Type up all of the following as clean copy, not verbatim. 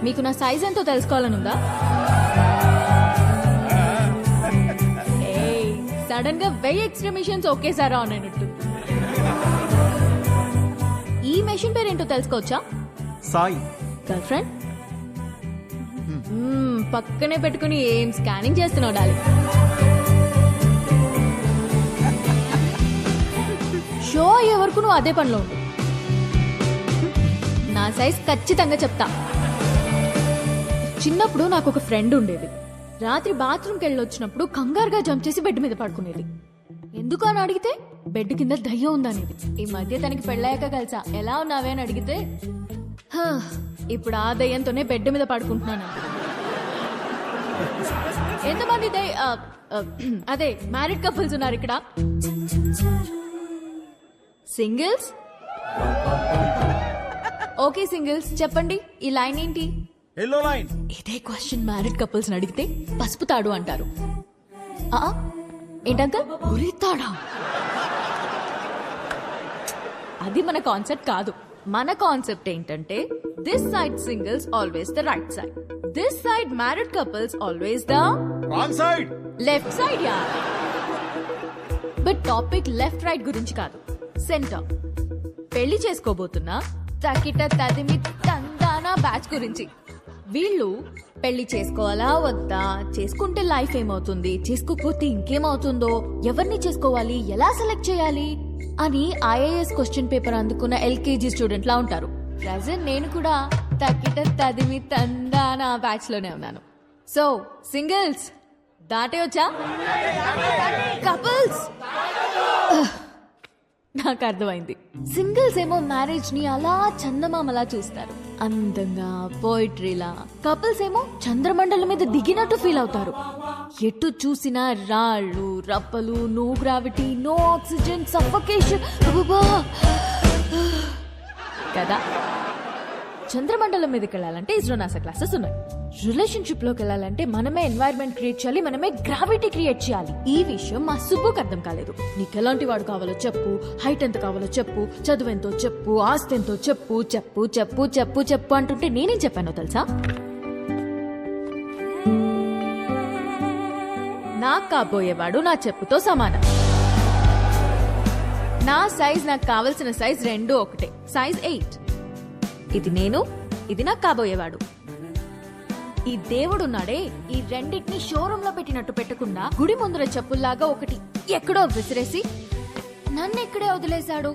మీకు నా సైజ్ ఎంతో తెలుసుకోవాలనుందా? సడన్ గా 1000 ఎక్స్ట్రా మిషన్స్ ఒకేసారి ఆన్ అయినట్టు. ఈ మెషిన్ పేరేంటో తెలుసుకోవచ్చా? సాయి. Girlfriend? పక్కనే పెట్టుకుని ఏం స్కానింగ్ చేస్తున్నావు డాలి? షో అయ్యే వరకు నువ్వు అదే పనిలో ఉండు. నా సైజ్ ఖచ్చితంగా చెప్తా. చిన్నప్పుడు నాకు ఒక ఫ్రెండ్ ఉండేది. రాత్రి బాత్రూమ్కి వెళ్ళొచ్చినప్పుడు కంగారుగా జంప్ చేసి బెడ్ మీద పడుకునేది. ఎందుకు అని అడిగితే బెడ్ కింద దయ్యం ఉందనేది. ఈ మధ్య తనకి పెళ్ళాక కలిసా. ఎలా ఉన్నావే అని అడిగితే ఇప్పుడు ఆ దయ్యంతోనే బెడ్ మీద పడుకుంటున్నాను. ఎంతమంది అదే మ్యారీడ్ కపుల్స్ ఉన్నారు ఇక్కడ? సింగిల్స్? ఓకే సింగిల్స్, చెప్పండి ఈ లైన్ ఏంటి? Yellow line. ఇదే క్వశ్చన్ మ్యారీడ్ కపుల్స్ అడిగితే పసుపు తాడు అంటారు. ఏంటంకల్ ఉరితాడా? అది మన కాన్సెప్ట్ కాదు. మన కాన్సెప్ట్ ఏంటంటే this side singles always the right side, this side married couples always the wrong side, left side. Yeah, but topic left right గురించి కాదు, సెంటర్. పెళ్లి చేసుకోబోతున్నా తకిట తదిమి తందానా బ్యాచ్ గురించి. వీళ్ళు పెళ్లి చేసుకోవాలా వద్దా, చేసుకుంటే లైఫ్ ఏమవుతుంది, చేసుకోకపోతే ఇంకేమవుతుందో, ఎవరిని చేసుకోవాలి, ఎలా సెలెక్ట్ చేయాలి అని ఐఏఎస్ క్వశ్చన్ పేపర్ అందుకున్న ఎల్కేజీ స్టూడెంట్ లా ఉంటారు. ప్రజెంట్ నేను కూడా తకిట తదిమి తందానా బ్యాచ్ లోనే ఉన్నాను. సో సింగిల్స్ దాటే వచ్చా? కపుల్స్ నాకు అర్థమైంది. సింగిల్స్ ఏమో మ్యారేజ్ ని అలా చందమామలా చూస్తారు, అందంగా పోయిట్రీలా. కపుల్స్ ఏమో చంద్రమండలం మీద దిగినట్టు ఫీల్ అవుతారు. ఎటు చూసినా రాళ్ళు రప్పలు, no gravity, no oxygen, suffocation కదా. చంద్రమండలం మీదకి వెళ్ళాలంటే ఇస్రో నాసా క్లాసెస్ ఉన్నాయి. రిలేషన్షిప్ లోకి వెళ్ళాలంటే మనమే ఎన్వైరన్మెంట్ క్రియేట్ చేయాలి, మనమే గ్రావిటీ క్రియేట్ చేయాలి. ఈ విషయం మా సుబ్బుకి అర్థం కాలేదు. నీకు ఎలాంటి వాడు కావాలో చెప్పు, హైట్ ఎంత కావాలో చెప్పు, చదువు ఎంతో చెప్పు, ఆస్తి ఎంతో చెప్పు, చెప్పు చెప్పు చెప్పు చెప్పు అంటుంటే నేనేం చెప్పానో తెలుసా? నాకు కాబోయేవాడు నా చెప్పుతో సమానం. నా సైజ్ నాకు కావలసిన సైజ్ రెండు ఒకటే, సైజ్ 8. ఇది నేను, ఇది నాకు కాబోయేవాడు. ఈ దేవుడున్నాడే, ఈ రెండింటిని షోరూమ్ లో పెట్టినట్టు పెట్టకుండా గుడి ముందర చెప్పుల్లాగా ఒకటి ఎక్కడో విసిరేసి నన్ను ఇక్కడే వదిలేశాడు.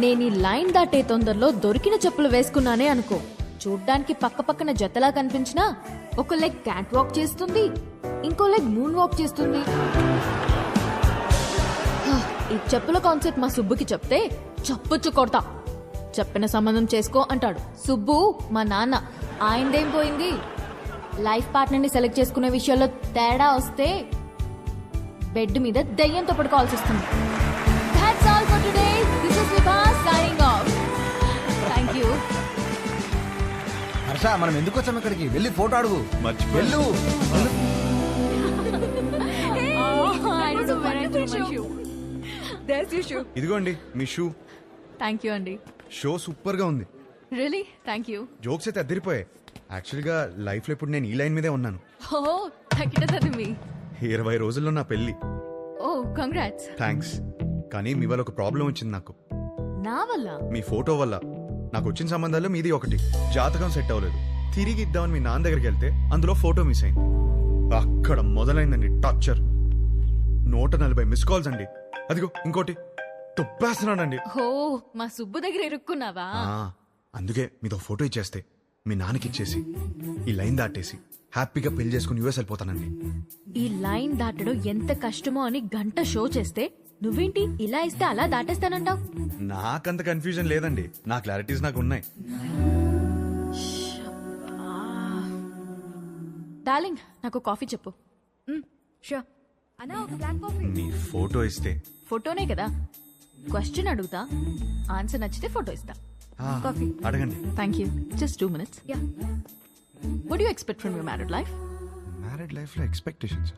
నేను ఈ లైన్ దాటే తొందరలో దొరికిన చెప్పులు వేసుకున్నానే అనుకో, చూడ్డానికి పక్క పక్కన జతలా కనిపించినా ఒక లెగ్ క్యాట్ వాక్ చేస్తుంది, ఇంకో లెగ్ మూన్ వాక్ చేస్తుంది. ఈ చెప్పుల కాన్సెప్ట్ మా సుబ్బుకి చెప్తే చప్పుచ్చు కొడతా. చెప్పిన సంబంధం చేసుకో అంటాడు. సుబ్బు మా నాన్న, ఆయనదేం పోయింది? లైఫ్ పార్ట్నర్ ని సెలెక్ట్ చేసుకునే విషయాల్లో తేడా వస్తే బెడ్ మీద దయ్యంతో పడుకోవాల్సి వస్తుంది. That's all for today. This is Vibha signing off. Thank you. Harsha, మనం ఎందుకు వచ్చాం ఇక్కడికి? వెళ్ళి ఫోటో అడుగు. వెళ్ళు. ఇదిగోండి మీ షూ. థ్యాంక్ యూ అండి. షో సూపర్ గా ఉంది. Really thank you. జోక్స్ అయితే అద్దరిపోయాయి. యాక్చువల్ గా లైఫ్ లో ఇప్పుడు నేను ఈ లైన్ మీదే ఉన్నాను. ఓ తగ్గిటది మీ 20 రోజుల్లో నా పెళ్లి. ఓ కంగ్రాట్స్. థ్యాంక్స్. కానీ మీ వల్ల ఒక ప్రాబ్లం వచ్చింది నాకు. నా వల్ల? మీ ఫోటో వల్ల. నాకు వచ్చిన సంబంధాల్లో మీది ఒకటి. జాతకం సెట్ అవ్వలేదు. తిరిగి ఇద్దామని మీ నాన్న దగ్గరికి వెళ్తే అందులో ఫోటో మిస్ అయింది. అక్కడ మొదలైందండి టార్చర్. 140 మిస్ కాల్స్ అండి. అదిగో ఇంకోటి తొప్పేస్తున్నాడండి. ఓ మా సుబ్బు దగ్గర ఇరుక్కున్నావా? అందుకే మీతో ఫోటో ఇచ్చేస్తే మీ నాన్నకి ఇచ్చేసి ఈ లైన్ దాటేసి హ్యాపీగా పెళ్లి చేసుకుని యూఎస్ వెళ్ళిపోతానండి. ఈ లైన్ దాటడం ఎంత కష్టమో అని గంట షో చేస్తే నువ్వేంటి ఇలా ఇస్తే అలా దాటేస్తానంటావు? నాకంత కన్ఫ్యూజన్ లేదండి. నా క్లారిటీస్ నాకు ఉన్నాయి. డార్లింగ్ నాకు కాఫీ చెప్పు. షూర్. అన్నా ఒక బ్లాక్ కాఫీ. నీ ఫోటో ఇస్తే? ఫోటోనే కదా. క్వశ్చన్ అడుగుతా, ఆన్సర్ నచ్చితే ఫోటో ఇస్తా. కాఫీ అడగండి. Thank you. Just 2 minutes. Yeah. What do you expect from your married life? Married life లో ఎక్స్పెక్టేషన్స్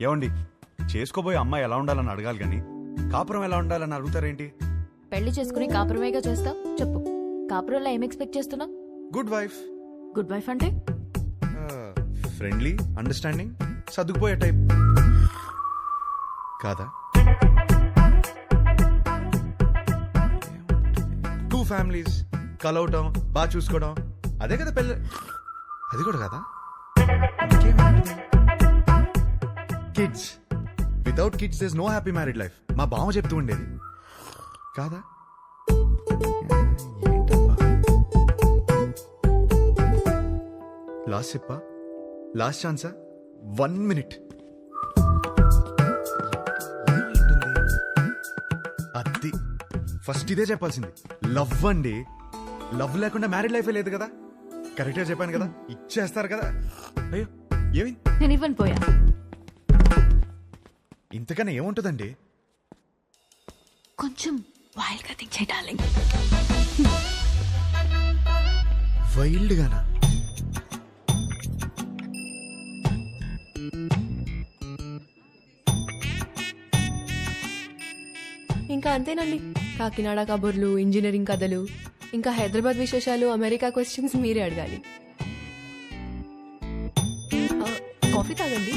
ఏమండి? చేసుకోబోయే అమ్మాయి ఎలా ఉండాలని అడగాలి కానీ కాపురం ఎలా ఉండాలని అడుగుతారేంటి? పెళ్లి చేసుకుని కాపురమేగా చేస్తావు చెప్పు. కాపురంలో ఏం ఎక్స్పెక్ట్ చేస్తున్నావు? గుడ్ వైఫ్, గుడ్ వైఫ్ అంటే ఫ్రెండ్లీ, అండర్స్టాండింగ్, సర్దుకుపోయే టైప్ కాదా? 2 ఫ్యామిలీస్ కలవటం, బాగా చూసుకోవడం, అదే కదా పెళ్ళి. అది కూడా కదా. Kids, without kids there is no happy married life. మా బావ చెప్తూ ఉండేది కాదా? లాస్ట్ చెప్పా, లాస్ట్ ఛాన్సా, 1 minute. అది ఫస్ట్ ఇదే చెప్పాల్సింది. లవ్ అండి, లవ్ లేకుండా మ్యారీడ్ లైఫే లేదు కదా. కరెక్ట్ గా చెప్పాను కదా, ఇచ్చేస్తారు కదా. అయ్యో ఏమైంది? నేను ఇవ్వను పోయా. ఇంతకన్నా ఏముంటుందండి? కొంచెం వైల్డ్ గా థింక్ చేయి డార్లింగ్. వైల్డ్ గానా? ఇంకా అంతేనండి. కాకినాడ కబుర్లు, ఇంజనీరింగ్ కథలు, ఇంకా హైదరాబాద్ విశేషాలు, అమెరికా క్వశ్చన్స్ మీరే అడగాలి. కాఫీ తాగండి.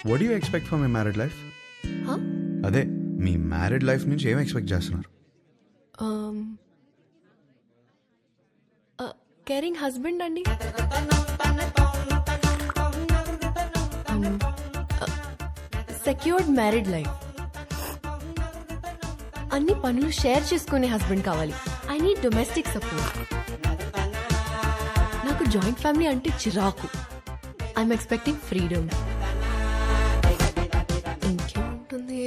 What you expect for my married life? అదే మీ మ్యారీడ్ లైఫ్ నుంచి ఏం ఎక్స్పెక్ట్ చేస్తున్నారు? కేరింగ్ హస్బెండ్ అండి. Secured married life. అన్ని పనులు షేర్ చేసుకునే హస్బెండ్ కావాలి. I need domestic support. నాకు జాయింట్ ఫ్యామిలీ అంటే చిరాకు. I'm expecting freedom. ఇంకేముంటుంది?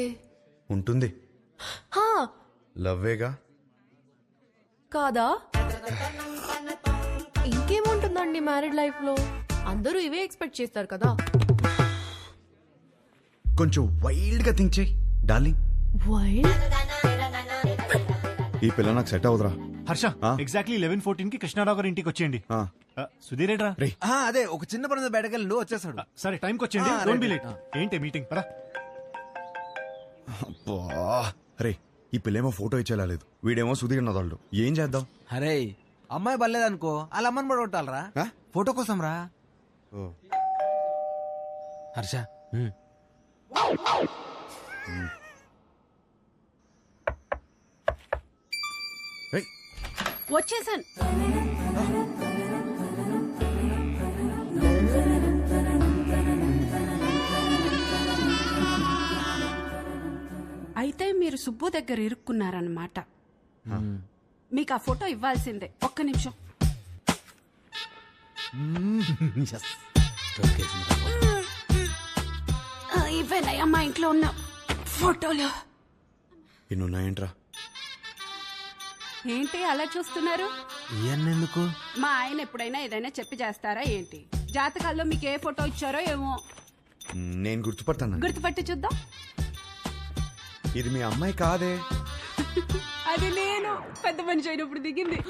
ఉంటుంది, హా, లవ్వేగా. కాదా? ఇంకేముంటుందండి మ్యారీడ్ లైఫ్ లో? అందరూ ఇవే ఎక్స్పెక్ట్ చేస్తారు కదా. కొంచెం వైల్డ్ గా థింక్ చేయి డార్లింగ్. వైల్డ్? ఈ పిల్ల నాకు సెట్ అవుదరా. హర్ష, ఎగ్జాక్ట్లీ 11:14 కి కృష్ణారావు గారి ఇంటికి వచ్చేయండి. సుధీర్ ఏడ్రా? అదే ఒక చిన్న పని బయటకెళ్ళి వచ్చేసాడు. సరే టైంకి వచ్చేయండి, డోంట్ బి లేట్. ఏంటి మీటింగ్? పరా. అరే ఈ పిల్లేమో ఫోటో ఇచ్చేలా లేదు, వీడేమో సుధీర్ నదాళ్ళు. ఏం చేద్దాం? అరే అమ్మాయి బలేదనుకో, వాళ్ళ అమ్మని కూడా కొట్టాలరా ఫోటో కోసం రా. హర్ష వచ్చేసాను. అయితే మీరు సుబ్బు దగ్గర ఇరుక్కున్నారన్నమాట. మీకు ఆ ఫోటో ఇవ్వాల్సిందే. ఒక్క నిమిషం. ఇవేనయ్యా మా ఇంట్లో ఉన్న ఫోటోలు. ఎన్నున్నాయంట్రా? ఏంటి అలా చూస్తున్నారు? ఎందుకు? మా ఆయన ఎప్పుడైనా ఏదైనా చెప్పి చేస్తారా ఏంటి? జాతకాల్లో మీకు ఏ ఫోటో ఇచ్చారో ఏమో. నేను గుర్తుపడతాను. గుర్తుపట్టి చూద్దాం. ఇది మీ అమ్మాయి కాదే. అది నేను పెద్ద మనిషి అయినప్పుడు దిగింది.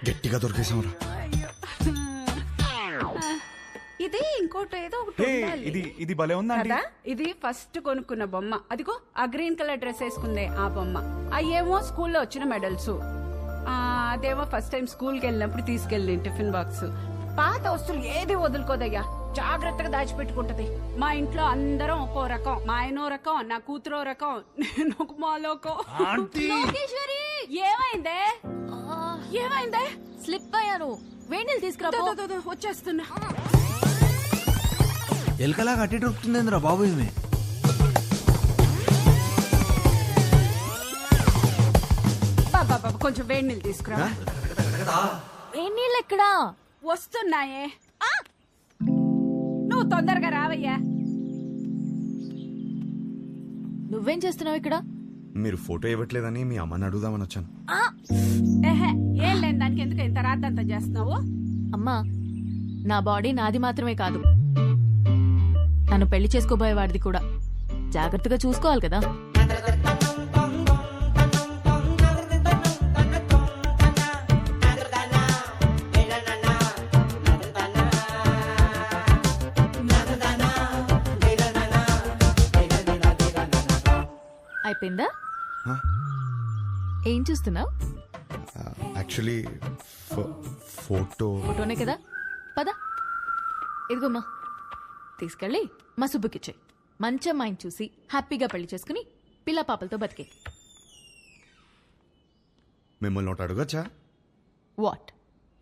గట్టిగా దొరికేసాంరా. ఇది ఇంకోటి ఏదో ఒకటి ఉండాలి. ఇది భలే ఉందా కదా? ఇది ఫస్ట్ కొనుక్కున్న బొమ్మ. అదిగో ఆ గ్రీన్ కలర్ డ్రెస్ వేసుకుందే ఆ బొమ్మ. అయ్యేమో స్కూల్లో వచ్చిన మెడల్స్. అదేమో ఫస్ట్ టైం స్కూల్కి వెళ్ళినప్పుడు తీసుకెళ్ళి టిఫిన్ బాక్స్. పాత వస్తువులు ఏది వదులుకోదయ్యా, జాగ్రత్తగా దాచిపెట్టుకుంటది. మా ఇంట్లో అందరం ఒక్కో రకం. మా ఆయనో రకం, నా కూతురో రకం, నేను ఒక మాలోకం. లోకేశ్వరి, ఏమైందే? ఏమైందే? స్లిప్ అయ్యాను. వేణీలు తీసుకురా. వచ్చేస్తున్నా. ఎలకలా కట్టి దొరుకుతుందిరా బాబు. ఈమె బాబా కొంచెం వేడి నీళ్ళు తీసుకురా. వేణీళ్ళు ఎక్కడా? వస్తున్నాయే. నువ్వు తొందరగా రావయ్యా. నువ్వేం చేస్తున్నావు ఇక్కడ? మీరు ఫోటో ఇవ్వట్లేదని మీ అమ్మని అడుగుదామని వచ్చాను. ఏం లేని దానికి ఎందుకు ఇంత రాద్దంతా చేస్తున్నావు? అమ్మా, నా బాడీ నాది మాత్రమే కాదు, నన్ను పెళ్లి చేసుకోబోయేవాడిది కూడా. జాగ్రత్తగా చూసుకోవాలి కదా. అయిపోయిందా? Huh? ఏం చూస్తున్నావు? యాక్చువల్లీ ఫోటోనే కదా, పద. ఇదిగోమ్మా, తీసుకెళ్ళి మా సుబ్బుకిచ్చే. మంచి అమ్మాయిని చూసి హ్యాపీగా పెళ్లి చేసుకుని పిల్ల పాపలతో బతికే. మిమ్మల్ని ఒకటి అడగచ్చా? What?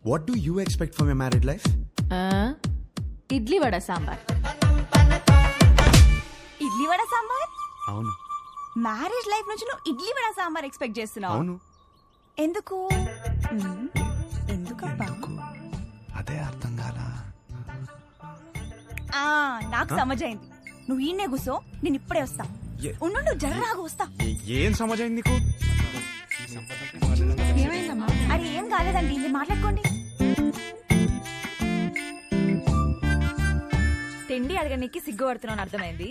What do you expect for my married life? Idli vada sambar. Idli vada sambar? అవును. మ్యారేజ్ లైఫ్ నుంచి నువ్వు ఇడ్లీ వడ సాంబార్ ఎక్స్పెక్ట్ చేస్తున్నావు? అవును. ఎందుకు? ఎందుకబ్బా? అదే అర్థం కాలా. నాకు సమజైంది. నువ్వు ఈయనే కూసో, నేను ఇప్పుడే వస్తా. ఉండు, జర్రాగా వస్తా. ఏం సమాజం నీకు? అరే ఏం కాలేదండి, మీరు మాట్లాడుకోండి. తిండి అడగడానికి సిగ్గుపడుతున్నాను అర్థమైంది.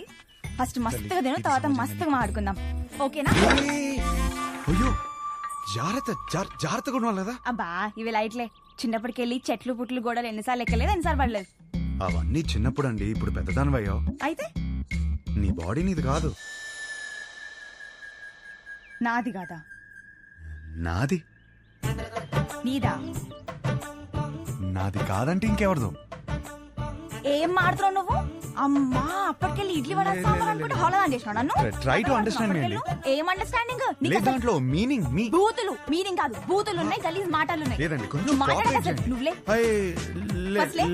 ఫస్ట్ మస్తుగా తిను, తర్వాత మస్తుగా మాట్లాడుకుందాం, ఓకేనా? అయ్యో జాగ్రత్తగా ఉండాలి కదా. అబ్బా ఇవి లైట్లే. చిన్నప్పటికెళ్ళి చెట్లు పుట్లు గోడలు ఎన్నిసార్లు ఎక్కలేదు, ఎన్నిసార్లు పడలేదు. అవన్నీ చిన్నప్పుడు అండి, ఇప్పుడు పెద్దదానివయ్యో. అయితే నీ బాడీ నీది కాదు. నాది కాదా? నాది. నీదా? నాది కాదంటే ఇంకెవరిదో. ఏం మాడుతున్నావు నువ్వు? అమ్మా అప్పటికెళ్ళి ఇడ్లీ వడ సాంబార్ అనుకుంటే హోలదాన్ చేసినావు నన్ను. Try to understand me అండి. ఏం అండర్స్టాండింగ్? లేదు దాంట్లో మీనింగ్ మీ బూతులు మీనింగ్ కాదు, బూతులు ఉన్నాయి, గలీజ్ మాటలు ఉన్నాయి. లేదండి, కొంచెం నువ్వు మాట్లాడక cooperate అసలు చేయండి. నువ్వులే. అసలే?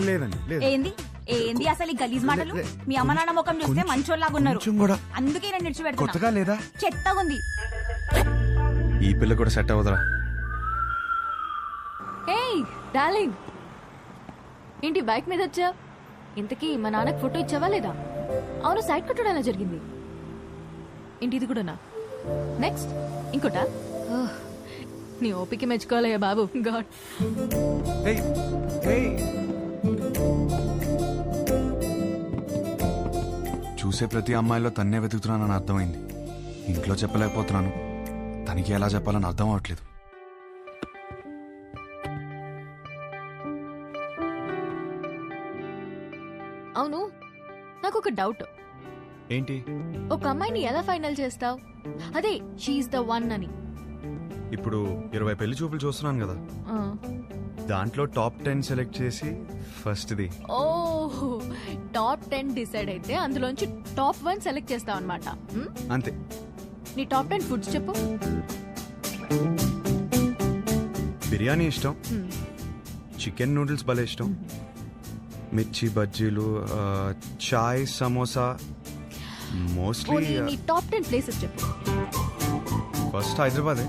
లేదండి లేదు. ఏంది ఏంది అసలు ఈ గలీజ్ మాటలు? మీ అమ్మ నాన్న ముఖం చూస్తే కొంచెం- మంచోళ్ళలాగా ఉన్నారు, కొంచెం కూడా. అందుకే నేను నిడిచిపెడుతున్నా. కొత్తగా లేదా? చెత్తగా ఉంది. ఈ పిల్ల కూడా సెట్ అవ్వదురా. ఏయ్ డార్లింగ్, ఏంటి బైక్ మీద వచ్చా? ఇంతకీ మా నాన్నకి ఫోటో ఇచ్చావా లేదా? అవును, సైడ్ కొట్టడం ఎలా జరిగింది? ఏంటి ఇది కూడానా? నెక్స్ట్ ఇంకోటా? ఓహ్, నీ ఓపిక మెచ్చుకోవాలయ్యా బాబు. గాడ్. ఏయ్, ఏయ్. చూసే ప్రతి అమ్మాయిలో తన్నే వెతుకుతున్నానని అర్థమైంది. ఇంట్లో చెప్పలేకపోతున్నాను, తనకి ఎలా చెప్పాలని అర్థం అవట్లేదు. అవును, నాకు ఒక డౌట్. ఏంటి? ఒక అమ్మాయిని ఎలా ఫైనల్ చేస్తావు? అదే షీఈస్ ద వన్ అని. ఇప్పుడు 20 పెళ్లి చూపులు చూస్తున్నాను కదా, ఆ. దాంట్లో టాప్ 10 సెలెక్ట్ చేసి ఫస్ట్ది. ఓ, టాప్ 10 డిసైడ్ అయితే అందులోంచి టాప్ 1 సెలెక్ట్ చేస్తావు అనమాట. అంతే. నీ టాప్ 10 ఫుడ్స్ చెప్పు. బిర్యానీ ఇష్టం, చికెన్ నూడిల్స్ భలే ఇష్టం, మిర్చి బజ్జీలు, చాయ్, సమోసా. మోస్ట్లీ నీ టాప్ 10 ప్లేసెస్ చెప్పు. ఫస్ట్ హైదరాబాదే,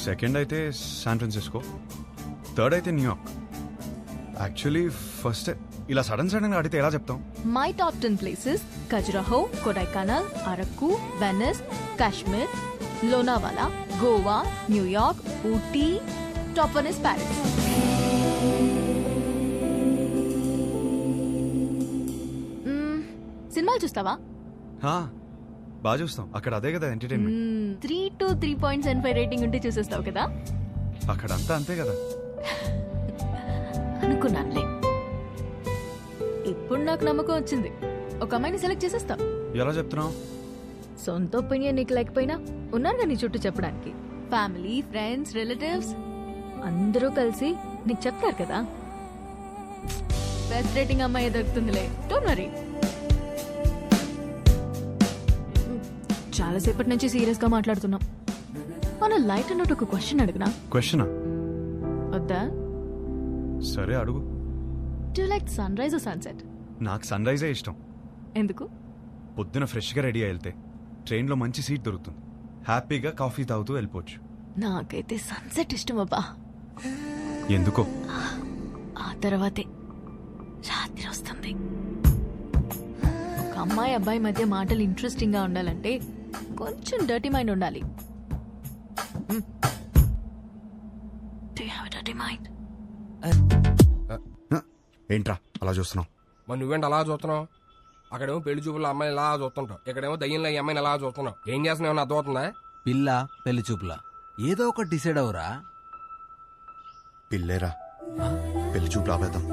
సెకండ్ అయితే శాన్ ఫ్రాన్సిస్కో, థర్డ్ అయితే న్యూయార్క్. యాక్చువల్లీ ఫస్ట్ ఇలా సడన్ సడన్ గా అడిగితే ఎలా చెప్తాం? My top 10 places: Khajuraho, Kodaikanal, Araku, Venus, Kashmir, Lonavala, Goa, New York, Ooty. Top 1 is Paris. సినిమాలు చూస్తావా? బాగా చూస్తాం, అక్కడ అదే కదా ఎంటర్టైన్మెంట్. 3 to 3.75 రేటింగ్ ఉంటే చూసేస్తావు కదా. అక్కడ అంతా అంతే కదా. అనుకున్నానులే. ఇప్పుడు నాకు నమ్మకం వచ్చింది, ఒక అమ్మాయిని సెలెక్ట్ చేసేస్తావు. ఎలా చెప్తున్నావు? సొంత ఒపీనియన్ నీకు లేకపోయినా ఉన్నారుగా నీ చుట్టూ చెప్పడానికి. ఫ్యామిలీ, ఫ్రెండ్స్, రిలేటివ్స్ అందరూ కలిసి నీకు చెప్తారు కదా. బెస్ట్ రేటింగ్ అమ్మాయి దొరుకుతుందిలే, డోంట్ వరీ. చాలాసేపటి నుంచి సీరియస్ గా మాట్లాడుతున్నాం. మన లైట్ అన్నట్టు ఒక క్వశ్చన్ అడిగినా? క్వశ్చనా? వద్దా? సరే అడుగు. Do like sunrise or sunset? నాకు సన్ రైజే ఇష్టం. ఎందుకు? పొద్దున ఫ్రెష్గా రెడీ అయి వెళ్తే ట్రైన్లో మంచి సీట్ దొరుకుతుంది, హ్యాపీగా కాఫీ తాగుతూ వెళ్ళిపోవచ్చు. నాకైతే సన్సెట్ ఇష్టం అబ్బా. ఎందుకో? ఆ తర్వాతే రాత్రి వస్తుంది. ఒక అమ్మాయి అబ్బాయి మధ్య మాటలు ఇంట్రెస్టింగ్ గా ఉండాలంటే కొంచెం డర్టీ మైండ్ ఉండాలి. Do you have a dirty mind? ఏంట్రా అలా చూస్తున్నావు? మరి నువ్వేంటి అలా చూస్తున్నావు? అక్కడేమో పెళ్లి చూపుల అమ్మాయిని ఇలా చూస్తుంటావు, ఇక్కడేమో దయ్యంలో ఈ అమ్మాయిని ఎలా చూస్తున్నావు. ఏం చేస్తున్నావు అర్థమవుతుందా? పిల్ల పెళ్లి చూపుల ఏదో ఒకటి డిసైడ్ అవరా. పిల్లేరా, పెళ్లి చూపు ఆపేద్దాం.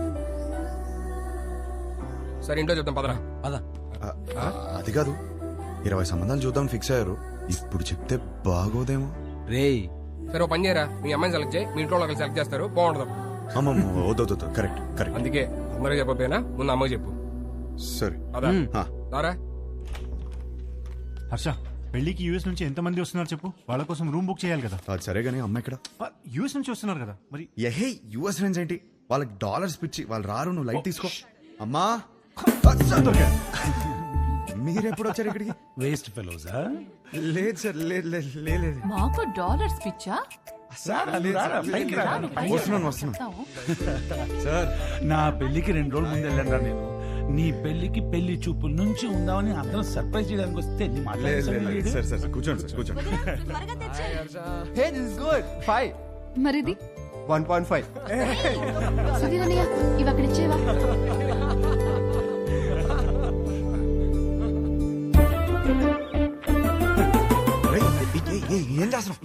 సరే ఇంట్లో చెప్తాం పదరా. పద. అది కాదు, 20 సంబంధాలు చూద్దాం ఫిక్స్ అయ్యారు, ఇప్పుడు చెప్తే బాగోదేమో. రేయ్ సరే ఓ పని చేయరా, మీ అమ్మాయిని సెలెక్ట్ చేయి, మీ ఇంట్లో వాళ్ళకి సెలెక్ట్ చేస్తారు, బాగుంటుంది. అమ్మమ్మ వద్దు కరెక్ట్ కరెక్ట్. అందుకే అందరూ చెప్పకపోయినా ముందు అమ్మకి చెప్పు. సరే అదా హా. దారా. హర్ష పెళ్లికి యూఎస్ నుంచి ఎంత మంది వస్తున్నారు చెప్పు, వాళ్ళ కోసం రూమ్ బుక్ చేయాలి కదా. అది సరే గానీ అమ్మ ఇక్కడ. యూఎస్ నుంచి వస్తున్నారు కదా మరి. ఎహే యుఎస్ ఫ్రెండ్స్ ఏంటి, వాళ్ళకి డాలర్స్ పిచ్చి, వాళ్ళు రారు, నువ్వు లైట్ తీసుకో. అమ్మా మీరెప్పుడు వచ్చారు ఇక్కడికి? వేస్ట్ ఫెలోజా. లేదు సార్, లేదు. మాకు డాలర్స్ పిచ్చా? వస్తున్నాను సార్ నా పెళ్లికి 2 రోజుల ముందు వెళ్ళండి నేను. నీ పెళ్లికి పెళ్లి చూపుల నుంచి ఉందామని అందరం సర్ప్రైజ్ చేయడానికి వస్తే నీ మాట్లాడలేదు. సార్ కూర్చోండి సార్ కూర్చోండి. హే దిస్ ఇస్ గుడ్ 5 మరిది 1.5. సుధీరన్నయ్య ఇవి అక్కడ ఇచ్చేవా? ఏం చేస్తున్నావు?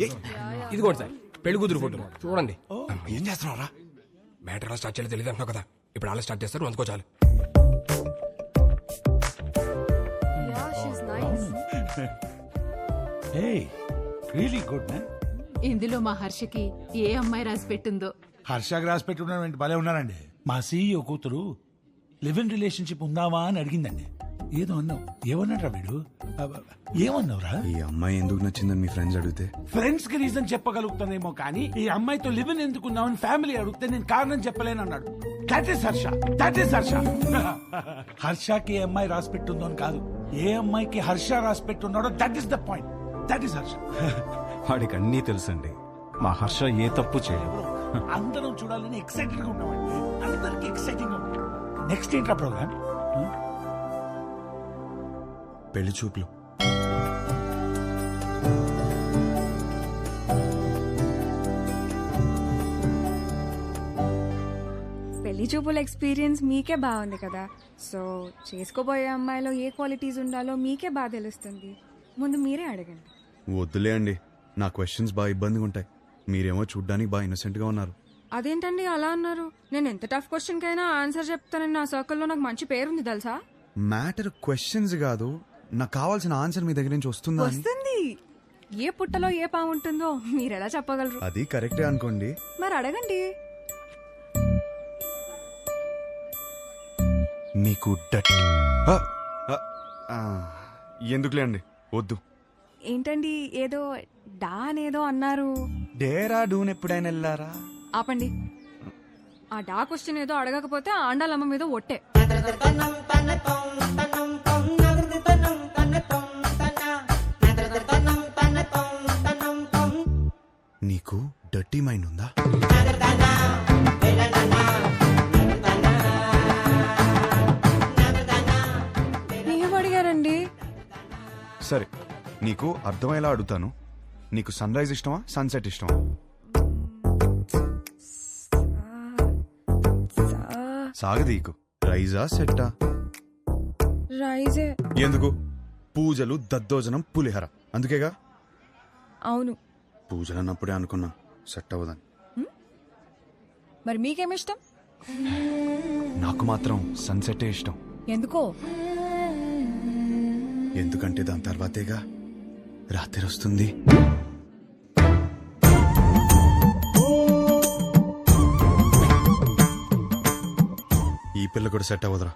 ఇది కూడా సార్ పెళ్లి కూతురు ఫోటో చూడండి. ఏం చేస్తున్నావు రా? మ్యాటర్ ఎలా స్టార్ట్ చేయాలో తెలియదు అంటున్నావు కదా, ఇప్పుడు అలా స్టార్ట్ చేస్తారు, అందుకో చాలు. Hey really good man. ఇందులో మా హర్షకి ఏ అమ్మాయి రాసి పెట్టిందో. హర్షాకి రాసి పెట్టుకున్నాడు, భలే ఉన్నారండి. మా సీఈఓ కూతురు లివ్ ఇన్ రిలేషన్షిప్ ఉందావా అని అడిగిందండి. ఏదో అన్నావు, ఏమన్నాడ్రా వీడు? ఏమన్నావురా? ఈ అమ్మాయి ఎందుకు నచ్చిందని మీ ఫ్రెండ్స్ అడిగితే ఫ్రెండ్స్ కి రీజన్ చెప్పగలుగుతానేమో కానీ ఈ అమ్మాయితో లివ్ ఇన్ ఎందుకున్నావని ఫ్యామిలీ అడిగితే నేను కారణం చెప్పలేను అన్నాడు. That is Harsha, that is Harsha. హర్షకి ఏ అమ్మాయి రాసి పెట్టుందో అని కాదు, ఏ అమ్మాయికి హర్ష రాసి పెట్టున్నాడో that is the point. That is Harsha. వాడికి అన్నీ తెలుసండి, మా హర్ష ఏ తప్పు చేయదు. అందరం చూడాలని ఎక్సైటెడ్ గా ఉన్నామండి, అందరికి ఎక్సైటింగ్ గా ఉంది. నెక్స్ట్ ఏంట్రా ప్రోగ్రామ్? పెళ్లి చూపులు. పెళ్లి చూపుల ఎక్స్పీరియన్స్ మీకే బాగుంది కదా, సో చేసుకోబోయే అమ్మాయిలో ఏ క్వాలిటీస్ ఉండాలో మీకే బాగా తెలుస్తుంది. ముందు మీరే అడగండి. వద్దులే అండి, నా క్వశ్చన్స్ బాగా ఇబ్బందిగా ఉంటాయి. మీరేమో చూడ్డానికి బాగా ఇన్నోసెంట్ గా ఉన్నారు. అదేంటండి అలా అన్నారు? నేను ఎంత టఫ్ క్వశ్చన్ కైనా ఆన్సర్ చెప్తానని నా సర్కిల్లో నాకు మంచి పేరుంది తెలుసా. మ్యాటర్ క్వశ్చన్స్ కాదు, నాకు కావాల్సిన ఆన్సర్ మీ దగ్గర నుంచి వస్తుందా అని. వస్తుంది. ఏ పుట్టలో ఏ పాము ఉంటుందో మీరెలా చెప్పగలరు? అది కరెక్టే అనుకోండి. మరి అడగండి. మీకు ఎందుకులే అండి, వద్దు. ఏంటండి ఏదో డా అనేదో అన్నారు? డేరా డూన్ ఎప్పుడైనా వెళ్ళారా? ఆపండి. ఆ డా క్వశ్చన్ ఏదో అడగకపోతే ఆండాలమ్మ మీద ఒట్టే. నీకు డర్టీ మైండ్ ఉందా? ఏం అడిగారండి? సరే, నీకు అర్థమయ్యేలా అడుగుతాను. నీకు సన్ రైజ్ ఇష్టమా, సన్సెట్ ఇష్టమా? సాగదీకు. రైజా సెట్టా? రైజే. ఎందుకు? పూజలు, దద్దోజనం, పులిహర, అందుకేగా. అవును. పూజలు అన్నప్పుడే అనుకున్నా సెట్ అవ్వదని. మరి మీకేమిష్టం? నాకు మాత్రం సన్సెటే ఇష్టం. ఎందుకో? ఎందుకంటే దాని తర్వాతేగా రాత్రి వస్తుంది. ఈ పిల్ల కూడా సెట్ అవ్వదురా.